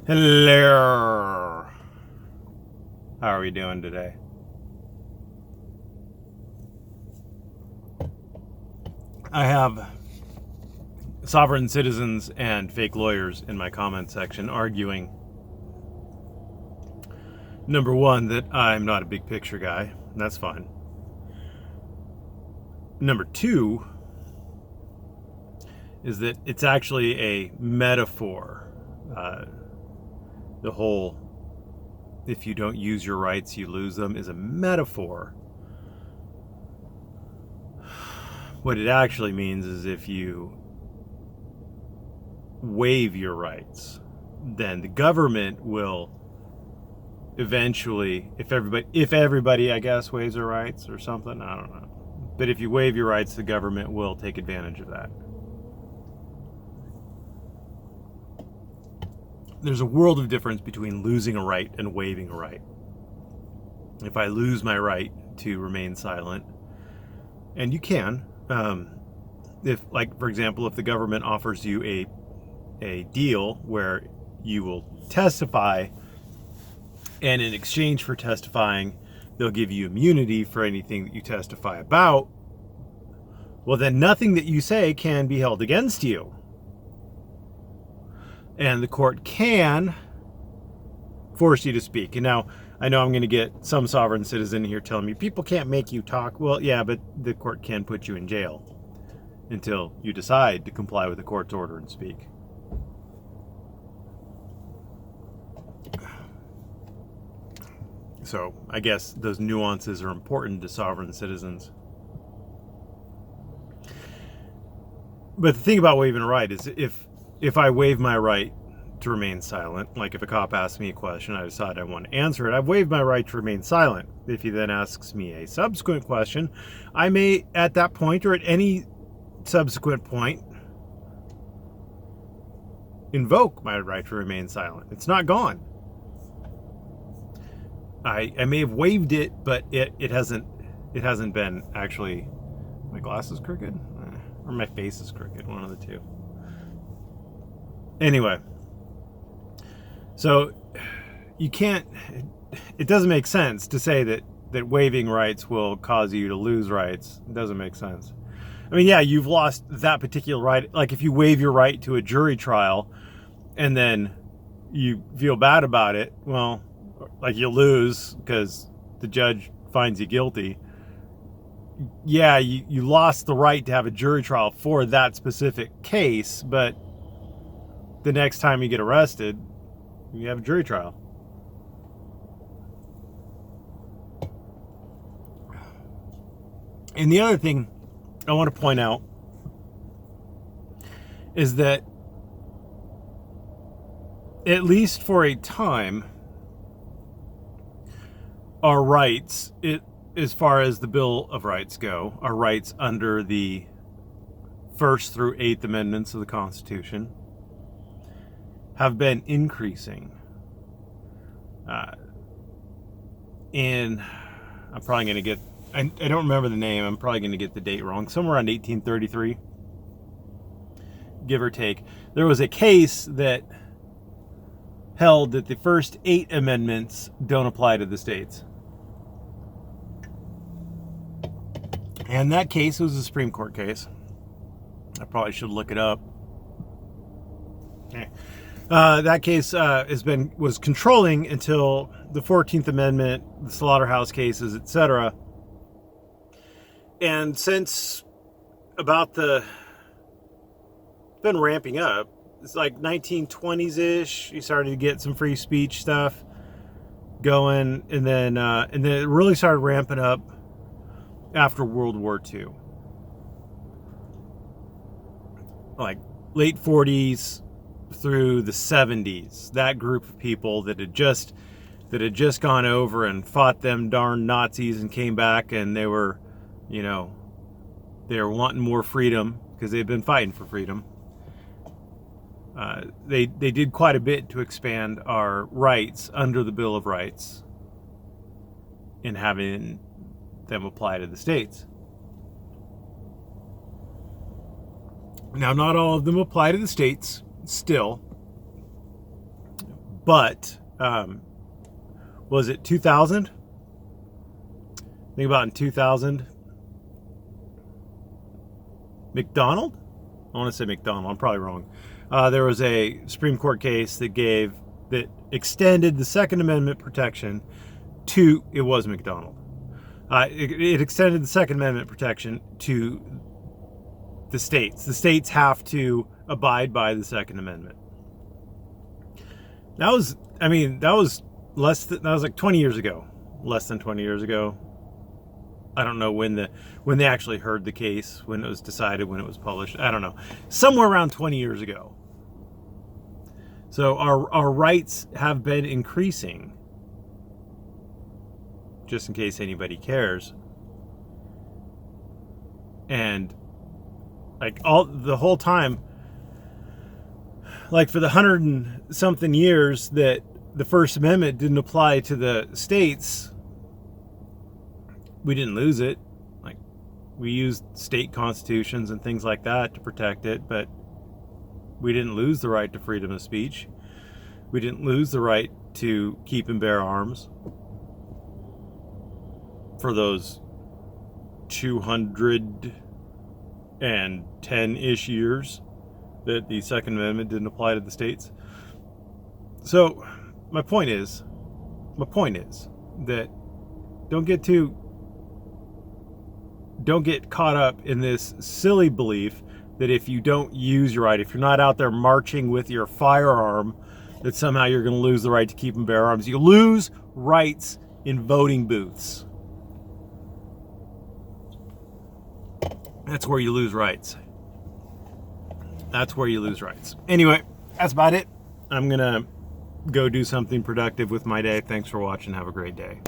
Hello. How are we doing today? I have sovereign citizens and fake lawyers in my comment section arguing, number one, that I'm not a big picture guy. And that's fine. Number two is that it's actually a metaphor. The whole if you don't use your rights, you lose them is a metaphor. What it actually means is if you waive your rights, then the government will eventually, if everybody, I guess, waives their rights or something, I don't know. But if you waive your rights, the government will take advantage of that. There's a world of difference between losing a right and waiving a right. If I lose my right to remain silent, and you can, if, like, for example, if the government offers you a deal where you will testify, and in exchange for testifying, they'll give you immunity for anything that you testify about, well, then nothing that you say can be held against you. And the court can force you to speak. And now, I know I'm going to get some sovereign citizen here telling me, people can't make you talk. Well, yeah, but the court can put you in jail until you decide to comply with the court's order and speak. So, I guess those nuances are important to sovereign citizens. But the thing about waiving a right is if I waive my right to remain silent, like if a cop asks me a question, I decide I want to answer it, I've waived my right to remain silent. If he then asks me a subsequent question, I may, at that point or at any subsequent point, invoke my right to remain silent. It's not gone. I may have waived it, but it hasn't been actually. My glass is crooked, or my face is crooked, one of the two. Anyway, so you can't, it doesn't make sense to say that waiving rights will cause you to lose rights. It doesn't make sense. I mean, yeah, you've lost that particular right. Like if you waive your right to a jury trial and then you feel bad about it, well, like you lose because the judge finds you guilty. Yeah, you lost the right to have a jury trial for that specific case, but the next time you get arrested, you have a jury trial. And the other thing I want to point out is that, at least for a time, our rights, as far as the Bill of Rights go, our rights under the First through Eighth Amendments of the Constitution, have been increasing. And I'm probably going to get, I don't remember the name, I'm probably going to get the date wrong, somewhere around 1833, give or take. There was a case that held that the first 8 amendments don't apply to the states. And that case was a Supreme Court case. I probably should look it up. That case was controlling until the 14th Amendment, the slaughterhouse cases, etc. And since it's been ramping up. It's like 1920s-ish. You started to get some free speech stuff going, and then it really started ramping up after World War II. Like late 40s through the 70s, that group of people that had just gone over and fought them darn Nazis and came back, and they were wanting more freedom because they'd been fighting for freedom. They did quite a bit to expand our rights under the Bill of Rights and having them apply to the states. Now, not all of them apply to the states still, But was it 2000? Think about in 2000. McDonald? I want to say McDonald. I'm probably wrong. There was a Supreme Court case that extended the Second Amendment protection to, it was McDonald. It extended the Second Amendment protection to the states. The states have to abide by the Second Amendment. That was like 20 years ago. Less than 20 years ago. I don't know when they actually heard the case, when it was decided, when it was published. I don't know. Somewhere around 20 years ago. So our rights have been increasing. Just in case anybody cares. And like the whole time, like for the 100 and something years that the First Amendment didn't apply to the states, we didn't lose it. Like, we used state constitutions and things like that to protect it, but we didn't lose the right to freedom of speech. We didn't lose the right to keep and bear arms for those 210-ish years that the Second Amendment didn't apply to the states. So my point is that don't get caught up in this silly belief that if you don't use your right, if you're not out there marching with your firearm, that somehow you're going to lose the right to keep and bear arms. You lose rights in voting booths. That's where you lose rights. That's where you lose rights. Anyway, that's about it. I'm going to go do something productive with my day. Thanks for watching. Have a great day.